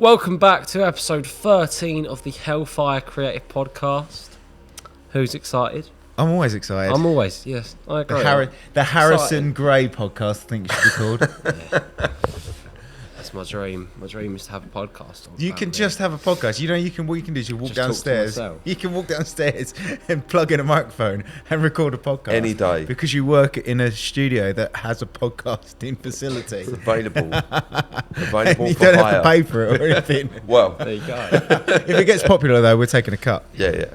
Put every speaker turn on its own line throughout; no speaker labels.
Welcome back to episode 13 of the Hellfire Creative podcast. Who's excited?
I'm always excited.
I'm always, yes, I agree.
The Harrison Gray podcast, I think it should be called.
Yeah. That's my dream. My dream is to have a podcast.
You can just have a podcast. You know, what you can do is you walk downstairs. You can walk downstairs and plug in a microphone and record a podcast.
Any day.
Because you work in a studio that has a podcasting facility.
It's available.
You don't have to pay for it or anything.
Well,
there you go.
If it gets popular, though, we're taking a cut.
Yeah.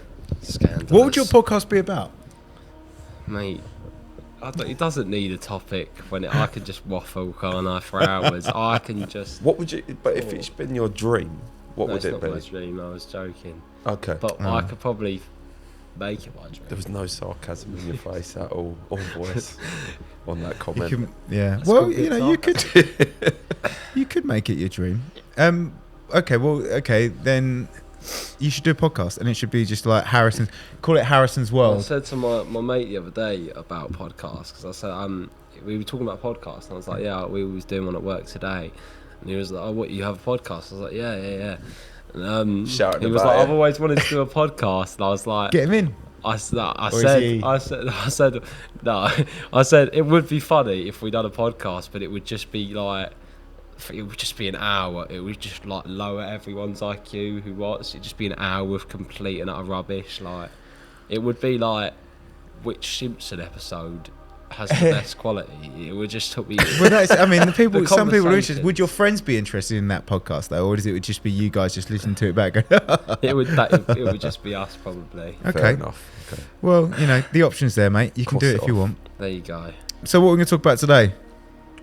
Scandalous.
What would your podcast be about?
Mate, it doesn't need a topic I can just waffle, can't I, for hours. I can just...
What would you... But if it's been your dream, what would it be?
That's not my dream, I was joking.
Okay.
But I could probably make it my dream.
There was no sarcasm in your face at all, or voice, on that comment.
That's
well, you know, you could make it your dream. Okay, then you should do a podcast, and it should be just like Harrison's. Call it Harrison's World.
I said to my mate the other day about podcasts, because I said we were talking about podcasts, and I was like, yeah, we was doing one at work today, and he was like, oh, what, you have a podcast? I was like, yeah. And he was like, I've always wanted to do a podcast, and I was like,
get him in.
I said it would be funny if we done a podcast, but it would just be like, it would just be an hour. It would just like lower everyone's IQ who watch. It'd just be an hour of complete and utter rubbish. Like, it would be like, which Simpson episode has the best quality? It would just took me.
Well, some people are interested. Would your friends be interested in that podcast though, or does it would just be you guys just listening to it back?
it would just be us probably.
Okay.
Fair enough. Okay.
Well, you know, the option's there, mate. You can do it if you want.
There you go.
So what we're going to talk about today?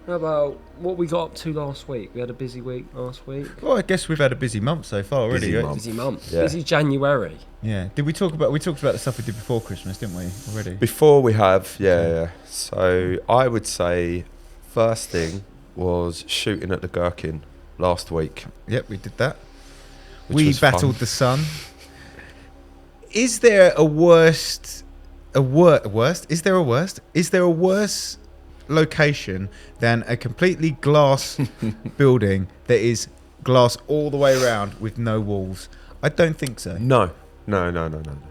How about what we got up to last week? We had a busy week last week.
Well, I guess we've had a busy month so far already.
Busy month.
Yeah.
Busy January.
Yeah. We talked about the stuff we did before Christmas, didn't we? Already.
Before we have, yeah. So I would say first thing was shooting at the Gherkin last week.
Yep, we did that.
We
battled the sun. Is there a worse location than a completely glass building that is glass all the way around with no walls? I don't think so.
No.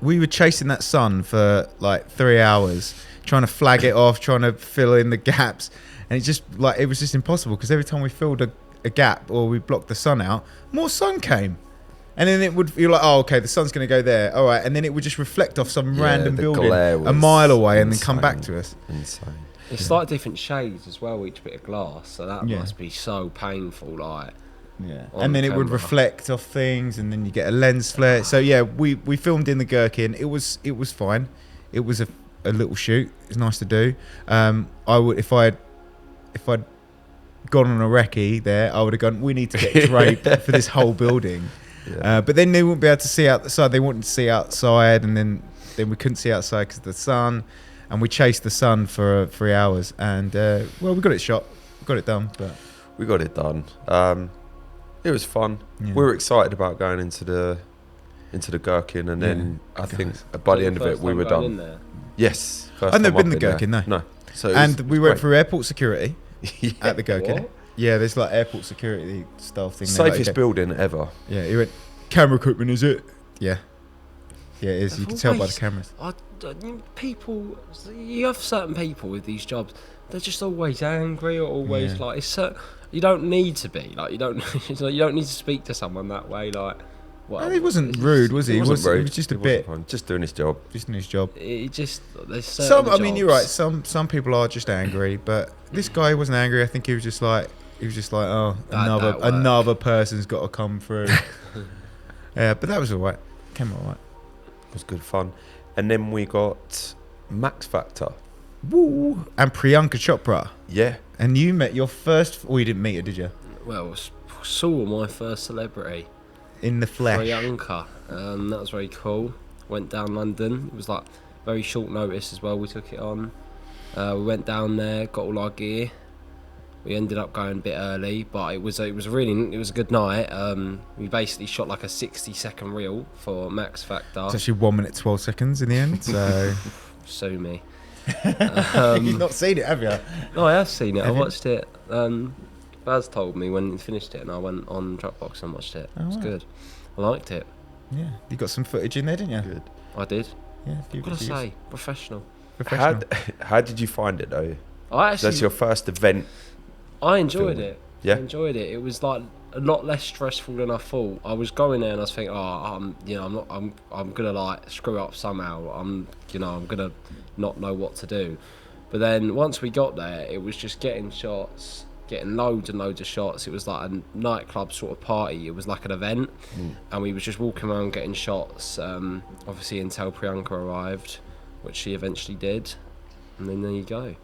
We were chasing that sun for like 3 hours, trying to flag it off, trying to fill in the gaps, and it was just impossible because every time we filled a gap or we blocked the sun out, more sun came. And then you're like, oh, okay, the sun's going to go there. All right. And then it would just reflect off some random building a mile away and then come back to us.
Insane.
It's like different shades as well, each bit of glass. So that must be so painful. Like,
yeah. And then it would reflect off things, and then you get a lens flare. So yeah, we filmed in the Gherkin. It was fine. It was a little shoot. It was nice to do. I would if I'd gone on a recce there, I would have gone, we need to get draped for this whole building. Yeah. But then they wouldn't be able to see outside. They wanted to see outside, and then we couldn't see outside because of the sun. And we chased the sun for 3 hours, and we got it shot, got it done. But
we got it done. It was fun. Yeah. We were excited about going into the Gherkin, and then I think by the end of it we were done. Yes,
I've never been in the Gherkin, no.
So
we went through airport security at the Gherkin. What? Yeah, there's like airport security stuff thing.
Safest building ever.
Yeah, he went, camera equipment, is it? Yeah. Yeah, it is. You can tell by the cameras.
You have certain people with these jobs, they're just always angry or always like, you don't need to be. Like, you don't need to speak to someone that way. Like,
well, he wasn't rude, was he? He wasn't rude. He was just a bit.
Just doing his job.
It just, there's
some. I mean, you're right. Some people are just angry, but this guy wasn't angry. I think he was just like, oh, another person's got to come through. Yeah, but that was all right. Came all right.
It was good fun. And then we got Max Factor.
Woo! And Priyanka Chopra.
Yeah.
And you met your first... Well, you didn't meet her, did you?
Well, saw my first celebrity.
In the flesh.
Priyanka. That was very cool. Went down London. It was like very short notice as well. We took it on. We went down there, got all our gear. We ended up going a bit early, but it was a good night. We basically shot like a 60-second reel for Max Factor.
It's actually 1 minute 12 seconds in the end. So
sue me.
You've not seen it, have you?
No, I have seen it. I watched it. Baz told me when he finished it, and I went on Dropbox and watched it. It was good. I liked it.
Yeah, you got some footage in there, didn't you?
Good.
I did.
Yeah,
I've got to say, professional.
How did you find it though?
That's
your first event.
I enjoyed it.
Yeah,
I enjoyed it. It was like a lot less stressful than I thought. I was going there and I was thinking, I'm gonna like screw up somehow. I'm gonna not know what to do. But then once we got there, it was just getting shots, getting loads and loads of shots. It was like a nightclub sort of party. It was like an event, and we was just walking around getting shots. Obviously until Priyanka arrived, which she eventually did, and then there you go.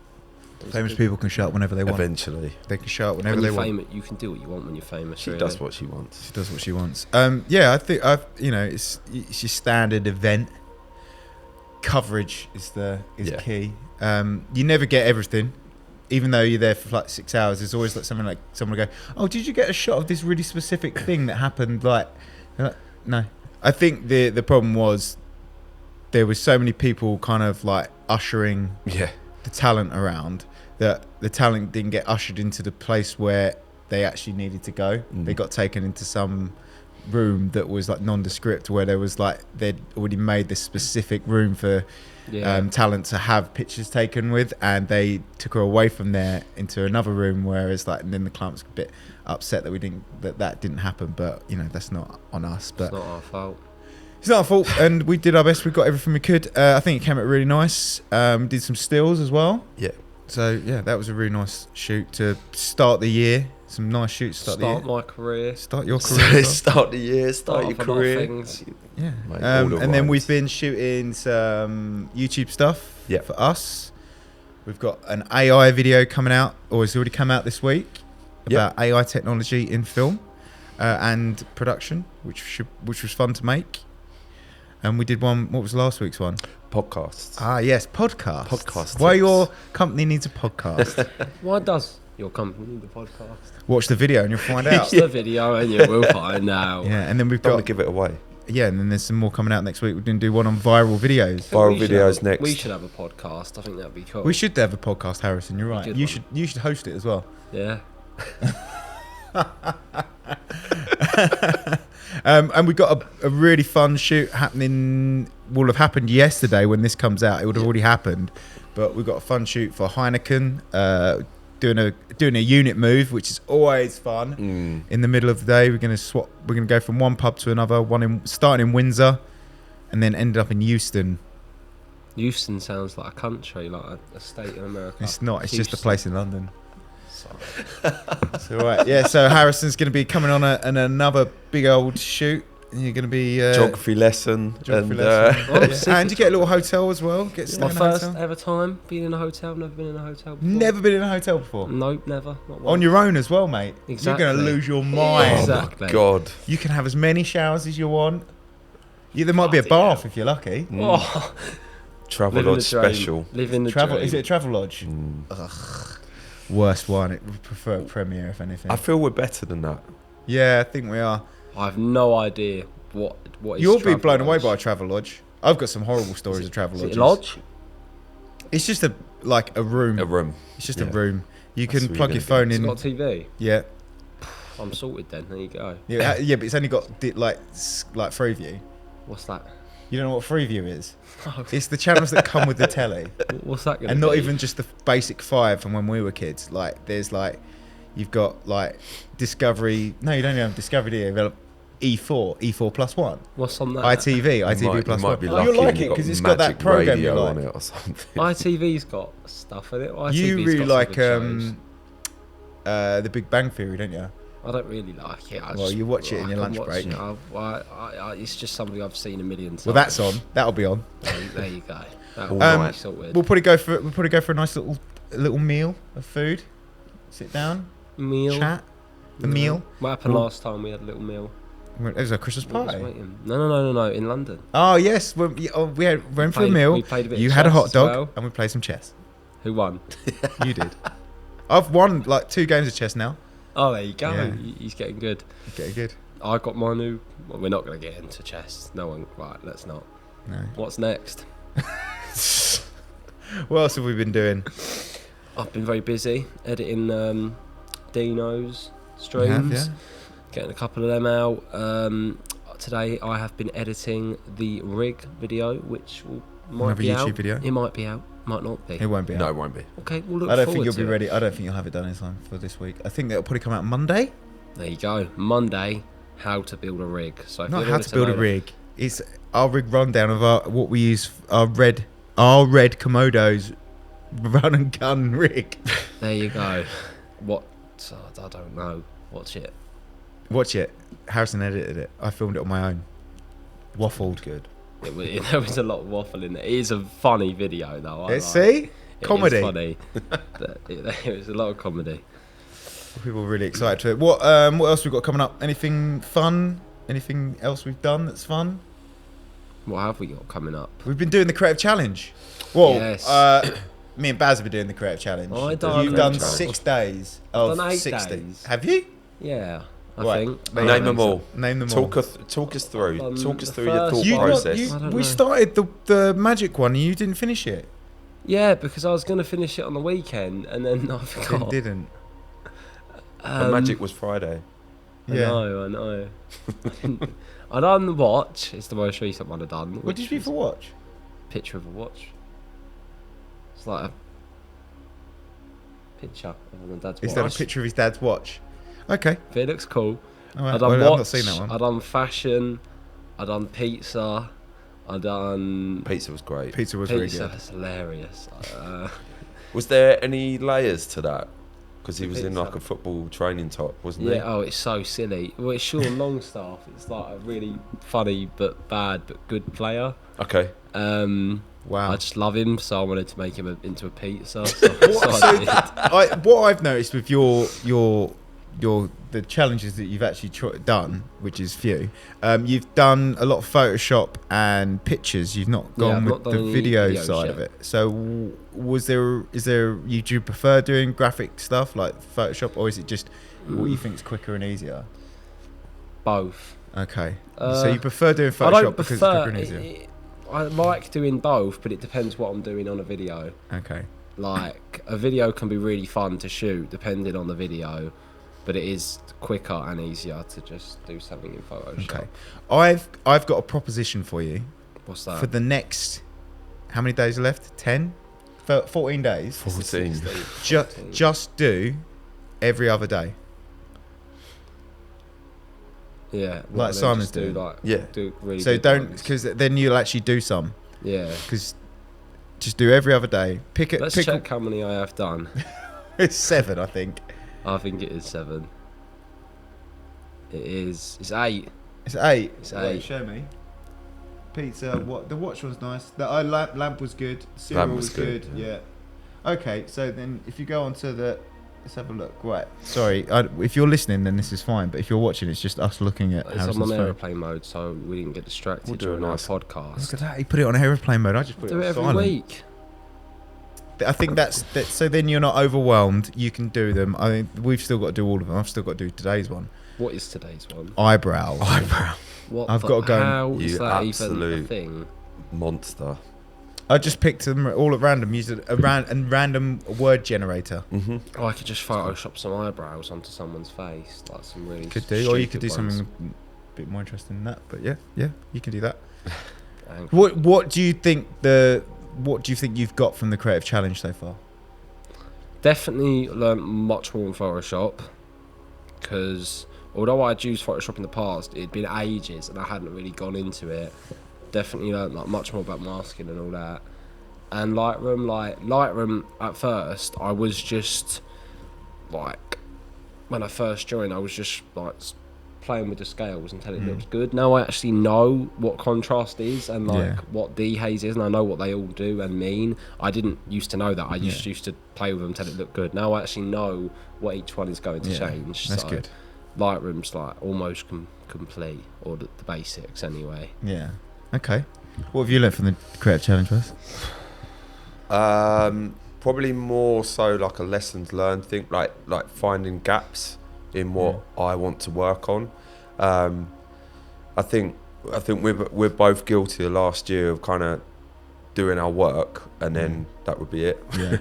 Famous people can shout whenever they want.
eventually
They can shout whenever
When
they
you're
want.
famous, you can do what you want when you're famous.
she
really.
does what she wants.
She does what she wants. Yeah, I think it's your standard event. Coverage is key. You never get everything, even though you're there for like 6 hours. There's always like someone will go, "Oh, did you get a shot of this really specific thing that happened?" Like, no. I think the problem was there was so many people kind of like ushering the talent around that the talent didn't get ushered into the place where they actually needed to go. They got taken into some room that was like nondescript, where there was like they'd already made this specific room for talent to have pictures taken with, and they took her away from there into another room, whereas like, and then the client was a bit upset that that didn't happen, but that's not on us. But
it's not our fault.
It's not our fault, and we did our best. We got everything we could. I think it came out really nice. Did some stills as well.
Yeah.
So yeah, that was a really nice shoot to start the year. Some nice shoots to start
my career.
Start your career.
Start the year. Start your career.
Yeah.
Mate,
and then we've been shooting some YouTube stuff for us. We've got an AI video coming out, or it's already come out this week, about AI technology in film and production, which was fun to make. And we did one. What was last week's one?
Podcasts.
Ah, yes, podcasts.
Podcast.
Why
tips.
your company needs a podcast?
Why does your company need a podcast?
Watch the video and you'll find out.
Watch the video and you will find out.
Yeah, and then we've
Don't
got
want to give it away.
Yeah, and then there's some more coming out next week. We're going to do one on viral videos.
Viral videos next.
We should have a podcast. I think that'd be cool.
We should have a podcast, Harrison. You're right.
Good
You
one.
should host it as well.
Yeah.
And we got a really fun shoot happening. Will have happened yesterday when this comes out. It would have already happened, but we got a fun shoot for Heineken. Doing a unit move, which is always fun. In the middle of the day, we're gonna go from one pub to another. Starting in Windsor, and then ended up in Euston.
Euston sounds like a country, like a state in America.
It's not. It's just a
Houston.
place in London.
Sorry.
So right, yeah. So Harrison's going to be coming on another big old shoot, and you're going to be
Geography lesson.
And you get a little hotel as well.
My first ever time being in a hotel. Never been in a hotel before.
Never been in a hotel before.
Nope, never. Not
On your own as well, mate.
Exactly.
You're going to lose your mind.
Exactly.
Oh my God.
You can have as many showers as you want. There might be a bath if you're lucky.
Oh,
Travel Lodge special.
Living the
Travel.
dream.
Is it a travel lodge? Ugh. Worst one. I prefer Premier if anything.
I feel we're better than that.
Yeah, I think we are.
I have no idea what is.
You'll be
Travel
blown away
Lodge.
by a travel lodge. I've got some horrible stories of travel
Is
lodges.
it a lodge?
It's just a room.
A room.
It's just
Yeah.
a room. You
That's
can
what
plug
you're
your
gonna
phone
It's
in.
got a TV.
Yeah.
I'm sorted then. There you go.
Yeah, but it's only got like Freeview.
What's that?
You don't know what Freeview is? It's the channels that come with the telly,
What's that going to
and
be?
not even just the basic 5 from when we were kids. Like there's like, you've got like Discovery. No, you don't even have Discovery. Do you? You've got E4 plus 1.
What's on that?
ITV plus 1.
Be
Oh,
lucky
you'll like
and
it
you've got
because it's got that
Magic
program you
Radio
like.
on it or something.
ITV's got stuff in it. ITV's
You really
got
like
some good shows.
The Big Bang Theory, don't you?
I don't really like it.
Well, you watch it in your lunch break.
It's just something I've seen a million times.
Well, that's on. That'll be on.
There you go.
All
That'll
right.
be sorted.
We'll probably go for a nice little meal of food. Sit down,
Meal.
chat. The meal.
What happened last time we had a little meal?
It was a Christmas
What was
party.
waiting? No. In London.
Oh yes, we went for a meal.
We played a bit
You
of
had a
chess
hot
as
dog,
well.
and we played some chess.
Who won?
You did. I've won like 2 games of chess now.
Oh, there you go.
Yeah.
He's getting good.
Getting good.
I got my new. Well, we're not going to get into chess. No one. Right. Let's not.
No.
What's next?
What else have we been doing?
I've been very busy editing Dino's streams.
Yeah.
Getting a couple of them out. Today I have been editing the rig video, which might
Another
be
YouTube
out.
video?
It might be out, might not be.
It won't be out.
No, it won't be.
Okay, we'll look
I don't
forward
think you'll
to
be
it.
ready. I don't think you'll have it done in time for this week. I think that'll probably come out Monday.
There you go. Monday, how to build a rig. So if
Not
you
how
wanted
to build a
know
rig. It's our rig rundown of what we use. Our red Komodo's run and gun rig.
There you go. What? I don't know. Watch it.
Watch it. Harrison edited it. I filmed it on my own. Waffled.
Good.
There was a lot of waffle in it. It is a funny video though.
See? Comedy.
It is funny. It was a lot of comedy.
People are really excited for it. What else we've got coming up? Anything fun? Anything else we've done that's fun?
What have we got coming up?
We've been doing the Creative Challenge. Well,
Yes.
me and Baz have been doing the Creative Challenge. You've done
Challenge.
6 days of
I've done 8
60.
days.
Have you?
Yeah, I
Right.
think.
Name them all.
Name them all.
Talk us through. Talk us
the
through your
first
thought
one.
process.
I don't
We
know.
started the magic one and you didn't finish it.
Yeah, because I was going to finish it on the weekend and then I forgot.
Didn't.
The magic was Friday.
I know. I done the watch. It's the most recent one I've done.
What
which
did you do for watch?
Picture of a watch. It's like a picture of my dad's
Is
watch.
that a picture of his dad's watch? Okay.
If it looks cool.
All right.
I done
Well,
watch.
I've not seen that one.
I done fashion. I done pizza. I done
Pizza was great.
Pizza was really
pizza.
good.
It's hilarious.
Was there any layers to that? Because he was in
Pizza.
like a football training top, wasn't
Yeah,
he?
oh, it's so silly. Well, it's Sean Longstaff. It's like a really funny but bad but good player.
Okay.
Wow.
I just love him, so I wanted to make him into a pizza. So I did.
What I've noticed with the challenges that you've actually done, which is few, you've done a lot of Photoshop and pictures. You've not
Yeah,
gone
I've
with
not done
the
any
video
videos
side
yet.
of it. So, do you prefer doing graphic stuff like Photoshop, or is it just what you think is quicker and easier?
Both.
Okay. So you prefer doing
I
Photoshop
don't
because it's
prefer.
quicker and easier.
I like doing both, but it depends what I'm doing on a video.
Okay.
Like a video can be really fun to shoot, depending on the video, but it is quicker and easier to just do something in Photoshop.
Okay. I've got a proposition for you.
What's that?
For the next, how many days are left? 10? 14 days.
14.
Just do every other day.
Yeah,
Like Simon's doing.
Do really
So
good
don't,
ones.
because then you'll actually do some.
Yeah.
Because just do every other day.
Let's check how many I have done.
It's 7, I think.
I think it is 7. It's 8.
It's 8.
It's
Wait,
8.
show me. Pizza. What the watch was nice. The lamp was good. Cereal
Lamp
was
was
good.
good,
Yeah. Okay, so then if you go on to the, let's have a look. Right. Sorry, if you're listening, then this is fine. But if you're watching, it's just us looking at.
It's on
Harrison's phone.
aeroplane mode, so we didn't get distracted
We'll do
during
a
our
nice-
podcast.
Look at that. He put it on aeroplane mode. I just put
Do
it
it
on
every
silent.
week.
I think that's that. So then you're not overwhelmed. You can do them. I mean, we've still got to do all of them. I've still got to do today's one.
What is today's one?
Eyebrows.
What
I've got to go.
How is
You
that even a
absolute-
thing?
Monster.
I just picked them all at random. Used a random word generator.
Mm-hmm.
Oh, I could just Photoshop some eyebrows onto someone's face, like some really.
Could do, or you could do
stupid ones.
something a bit more interesting than that. But yeah, you can do that.
Thank-
What do you think you've got from the Creative Challenge so far?
Definitely learned much more in Photoshop, because although I'd used Photoshop in the past, it'd been ages and I hadn't really gone into it. Definitely learned like much more about masking and all that. And Lightroom at first, I was just like, when I first joined, I was just like playing with the scales until it looks good. Now I actually know what contrast is and what dehaze is, and I know what they all do and mean. I didn't used to know that. I just used to play with them until it looked good. Now I actually know what each one is going to change.
That's
so
good.
Lightroom's like almost complete, or the basics anyway.
Yeah. Okay. What have you learned from the Creative Challenge, Wes?
Probably more so like a lessons learned thing, like finding gaps in what I want to work on. I think we're both guilty of last year of kind of doing our work and then that would be it.
Yeah.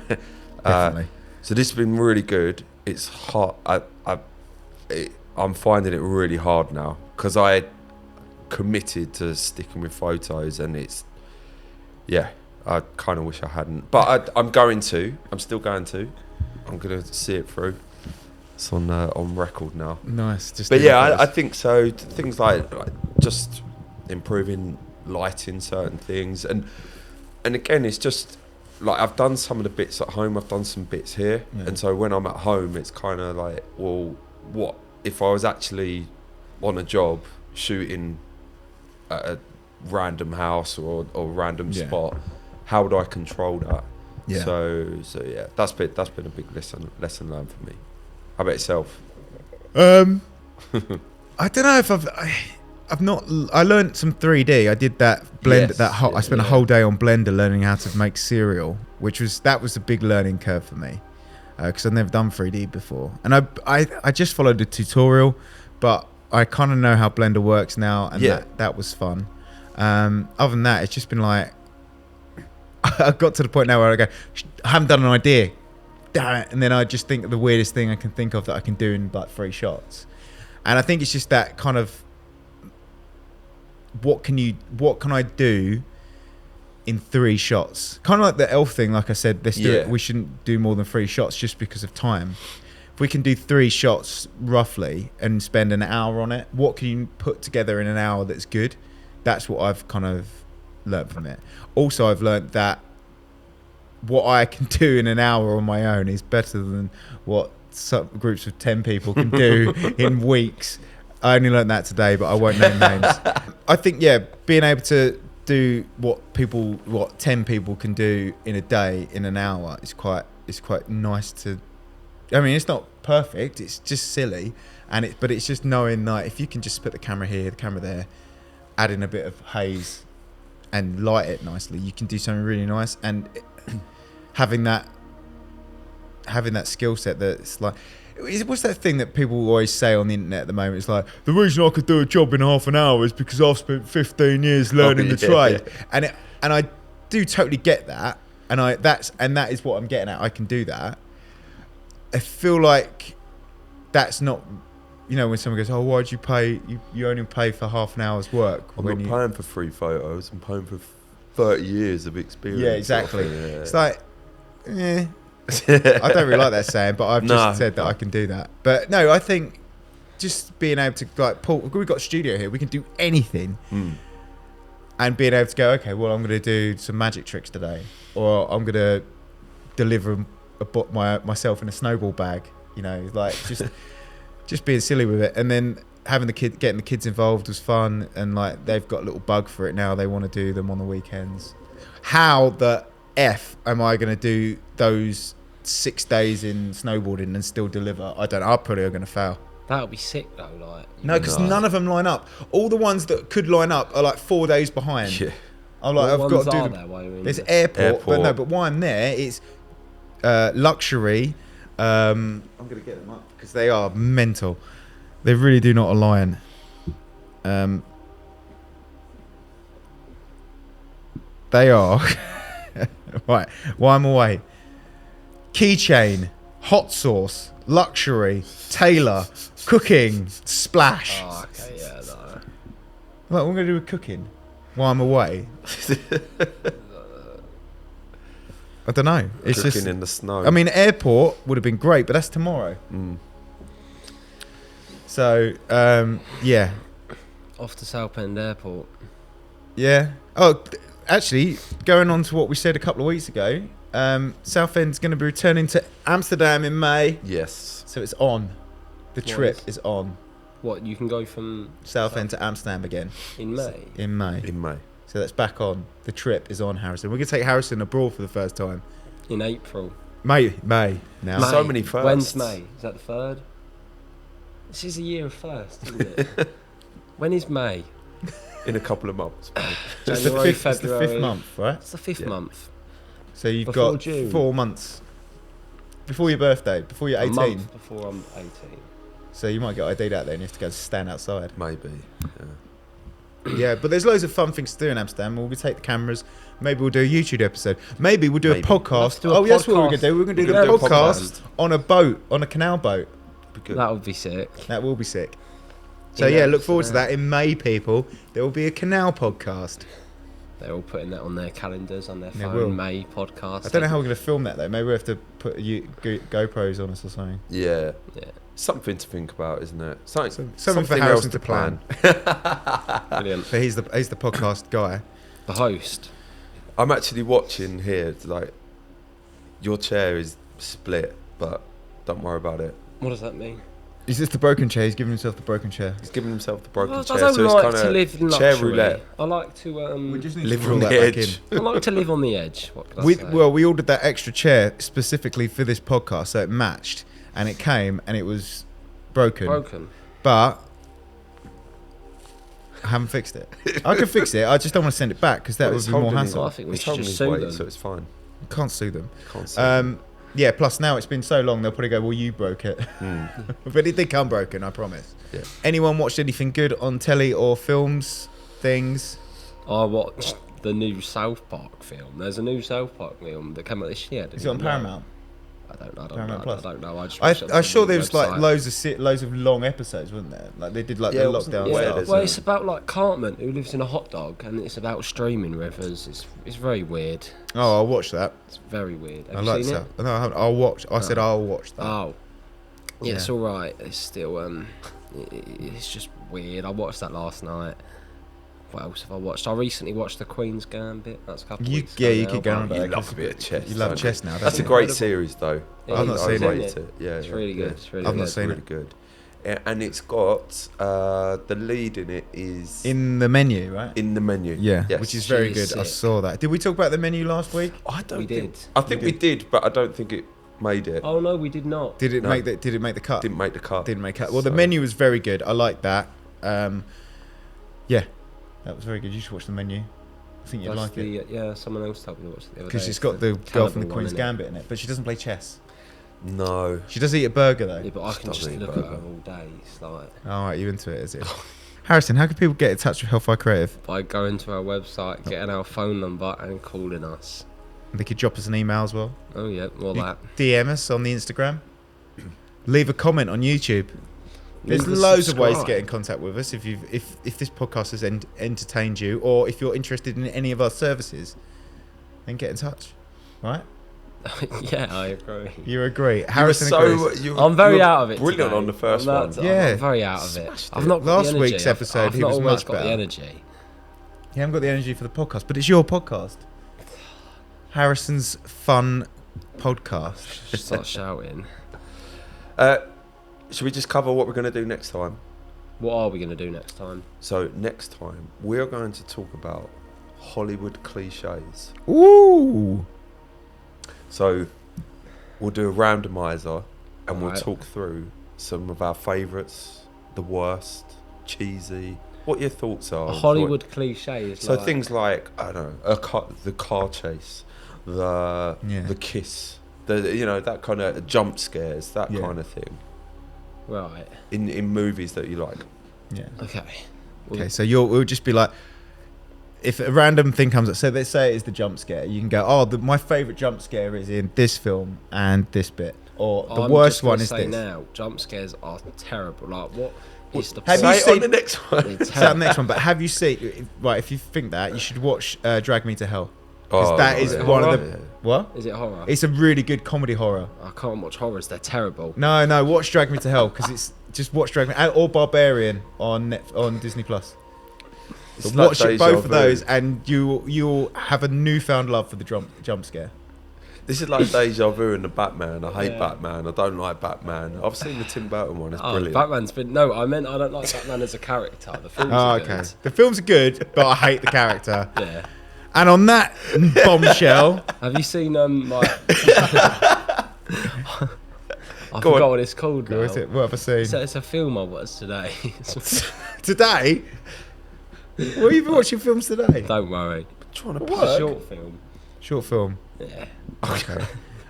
Definitely.
So this has been really good it's hard. I'm finding it really hard now because I committed to sticking with photos, and it's I kind of wish I hadn't, but I'm still going to. I'm gonna see it through. It's on record now.
Nice.
But yeah, I think so. Things like just improving lighting certain things, and again, it's just like I've done some of the bits at home. I've done some bits here, and so when I'm at home, it's kind of like, well, what if I was actually on a job shooting at a random house or random spot? How would I control that?
Yeah.
So yeah, that's been a big lesson learned for me. How about yourself?
I don't know if I've not. I learned some 3D. I did that blend.
Yes,
I spent a whole day on Blender learning how to make cereal, which was a big learning curve for me because I've never done 3D before. And I just followed a tutorial, but I kind of know how Blender works now, and that was fun. Other than that, it's just been like I got to the point now where I go, I haven't done an idea. Damn it. And then I just think of the weirdest thing I can think of that I can do in like 3 shots. And I think it's just that kind of what can I do in 3 shots? Kind of like the elf thing, like I said, we shouldn't do more than 3 shots just because of time. If we can do 3 shots roughly and spend an hour on it, what can you put together in an hour that's good? That's what I've kind of learned from it. Also, I've learned that what I can do in an hour on my own is better than what some groups of 10 people can do in weeks. I only learned that today, but I won't name names. I think, being able to do what 10 people can do in a day, in an hour, is quite nice to. I mean, it's not perfect. It's just silly, but it's just knowing that if you can just put the camera here, the camera there, add in a bit of haze, and light it nicely, you can do something really nice. And having that skill set, that's like, what's that thing that people always say on the internet at the moment? It's like, the reason I could do a job in half an hour is because I've spent 15 years learning the trade. And I do totally get that, and that is what I'm getting at. I can do that. I feel like that's not, when someone goes, oh, why'd you pay? You only pay for half an hour's work.
I'm not paying for 3 photos. I'm paying for 30 years of experience.
Yeah, exactly. It's like, I don't really like that saying, but I've just said that I can do that. But no, I think just being able to, like, Paul, we've got a studio here. We can do anything. And being able to go, okay, well, I'm going to do some magic tricks today, or I'm going to deliver myself in a snowball bag. Like just being silly with it, and then getting the kids involved was fun, and like they've got a little bug for it now. They want to do them on the weekends. How the F am I going to do those 6 days in snowboarding and still deliver? I don't know. I probably are going to fail.
That would be sick though, like.
No, because none of them line up. All the ones that could line up are like 4 days behind.
Yeah.
I'm like, I've got to do
them.
There's airport, but while I'm there, it's luxury. I'm going to get them up because they are mental. They really do not align. They are. Right, while I'm away. Keychain, hot sauce, luxury, tailor, cooking, splash.
Oh, okay, yeah, no.
Like, what am I going to do with cooking while I'm away? I don't know. It's
Cooking
just
in the snow.
I mean, airport would have been great, but that's tomorrow. So, yeah.
Off to Southend Airport.
Yeah. Oh, actually, going on to what we said a couple of weeks ago, Southend's going to be returning to Amsterdam in May.
Yes.
So it's on. The trip is on.
What, you can go from
Southend to Amsterdam again.
In May?
In May.
In May.
So that's back on. The trip is on Harrison. We're going to take Harrison abroad for the first time.
In April.
May now.
So many firsts.
When's May? Is that the 3rd? This is a year of first, isn't it? When is May?
In a couple of months.
It's
January,
the 5th month, right?
It's the 5th month.
So you've
Before
got
June.
4 months. Before your birthday, before you're 18.
A month before I'm 18.
So you might get ID'd out there and you have to go stand outside.
Maybe. Yeah.
Yeah, but there's loads of fun things to do in Amsterdam. We'll take the cameras. Maybe we'll do a YouTube episode. Maybe we'll do a podcast.
Let's do a
That's what we're
podcast.
going to do. We're going to do
We're
the
gonna do a
podcast on a boat, on a canal boat.
Be good.
That would be sick.
That will be sick. So
Yeah,
look forward to
so-
that. In May, people, there will be a canal podcast.
They're all putting that on their calendars, on their
They
phone.
will.
May podcast.
I don't know how we're going to film that, though. Maybe we have to put GoPros on us or something.
Yeah.
Yeah.
Something to think about, isn't it?
Something for
something
Harrison
else
to plan.
Brilliant.
But he's the podcast guy.
The host.
I'm actually watching here, like, your chair is split, but don't worry about it.
What does that mean?
Is this the broken chair? He's giving himself the broken chair.
He's giving himself the broken
Well,
chair,
I don't
so it's
like
kind
to live in
of chair
luxury.
roulette.
I like to
We just need
Live
to roll
on
that
the
back
edge.
in.
I like to live on the edge. What can I say?
We ordered that extra chair specifically for this podcast, so it matched, and it came, and it was broken. But I haven't fixed it. I can fix it. I just don't want to send it back because that
Well,
would
it's
be more
holding his-
hassle.
I think we
It's
should
holding
just
his
sue
weight,
them.
so it's fine.
Can't sue them.
Can't say.
Yeah. Plus, now it's been so long, they'll probably go, "Well, you broke it," but it did come broken. I promise.
Yeah.
Anyone watched anything good on telly or films? Things?
I watched the new South Park film. There's a new South Park film that came out this year.
Is it on Paramount?
I don't know.
Paramount Plus?
I don't know. I just watched it
I
on
saw
the
there was like
website.
loads of long episodes, wasn't there? Like they did like
Yeah,
the
it wasn't
lockdown
weird,
stuff.
isn't
Well,
it?
it's about like Cartman who lives in a hot dog, and it's about streaming rivers. It's very weird.
Oh, I'll watch that.
It's very weird.
I
Have
like
you seen
that.
it?
No, I haven't. I'll watch. I said I'll watch that.
Oh, yeah, it's
Yeah.
all right. It's still it's just weird. I watched that last night. What else have I watched? I recently watched The Queen's Gambit. That's a couple weeks ago
you
now,
keep going on
but
about
You
that.
love a bit of chess.
You love
don't
chess now.
That's
That's
a
it.
great series, though.
Yeah,
I've not
I
seen it.
rate it. Yeah,
It's really good. It's really
I've
good.
not seen
really good. And it's got the lead in it is
In the menu, right?
in the menu.
Yeah,
Yes.
which is very
She
good.
is
I
sick.
saw that. Did we talk about the menu last week?
I don't
We
think,
did.
I think we did, but I don't think it made it.
Oh no, we did not.
Did it
No.
make the Did it make the cut?
Didn't make the cut.
Didn't make cut. Well, the
So-
menu was very good. I like that. Yeah, that was very good. You should watch the menu. I think you'd
That's
like it
yeah, someone else told me to watch it the other day.
because it's got the girl
cannibal
from the
one,
Queen's
innit?
Gambit in it, but she doesn't play chess.
No.
She does eat a burger though.
Yeah, but I can
Stop
just
me,
look at
burger.
her all day. It's like
All right, you into it, is it? Harrison, how can people get in touch with Hellfire Creative?
by going to our website, getting our phone number, and calling us.
They could drop us an email as well.
Oh yeah, all
You
that.
DM us on the Instagram. Leave a comment on YouTube. There's
Leave a
loads of ways to
subscribe.
get in contact with us if this podcast has entertained you, or if you're interested in any of our services, then get in touch. Right?
Yeah, I agree.
You agree? Harrison agrees.
I'm very
you were
out of it.
Brilliant
today.
on the first
I'm
one.
not-
Yeah.
I'm very out of it.
Smashed
I've
it.
not got
Last
the energy.
week's
I've-
episode,
I've
he
not
was
always
much
got
better.
the energy.
You haven't got the energy for the podcast, but it's your podcast. Harrison's fun podcast.
Just start shouting.
Should we just cover what we're going to do next time?
What are we going to do next time?
So next time we're going to talk about Hollywood cliches.
Ooh.
So we'll do a randomizer and we'll
Alright.
talk through some of our favourites, the worst, cheesy. What your thoughts are?
A
of
Hollywood cliche is
So
like...
things like I don't know, the car chase, the kiss, that kind of jump scares, that
Yeah.
kind of thing
Right.
in movies that you like.
Yeah.
Okay.
Okay, so we'll just be like, if a random thing comes up, so let's say it's the jump scare, you can go, my favourite jump scare is in this film and this bit, or the
I'm
worst
just gonna
one is
say
this.
now, jump scares are terrible. Like, what is the
Have
point?
you
Say it on
seen-
the next one.
It's
That's the
terrible.
next one, but have you seen, right, if you think that, you should watch Drag Me to Hell.
Oh,
That is
yeah.
one of
Horror?
the... What?
Is it horror?
It's a really good comedy horror.
I can't watch horrors. They're terrible.
No, watch Drag Me to Hell, because it's... Just watch Drag Me... Or Barbarian on Disney+. Plus.
It's
But
like
watch it,
deja
both of
vu.
those, and you'll have a newfound love for the jump scare.
This is like deja vu and the Batman. I hate
Yeah.
Batman. I don't like Batman. I've seen the Tim Burton one. It's
Oh,
brilliant.
Batman's been... No, I meant I don't like Batman as a character. The films
Oh,
are
okay.
good.
The films are good, but I hate the character.
Yeah.
And on that bombshell,
Have you seen, like... I
Go on.
forgot what it's called now.
what is it? What have I seen?
So it's a film I watched today.
Today? Well, you've been watching films today?
Don't worry.
Trying to
It's a
Work?
short film.
Short film.
Yeah.
Okay.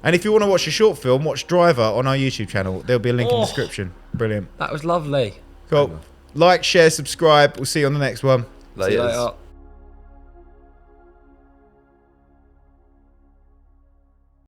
And if you want to watch a short film, watch Driver on our YouTube channel. There'll be a link in the
Oh.
description. Brilliant.
That was lovely.
Cool. Like, share, subscribe. We'll see you on the next one.
See you
Laters.
later.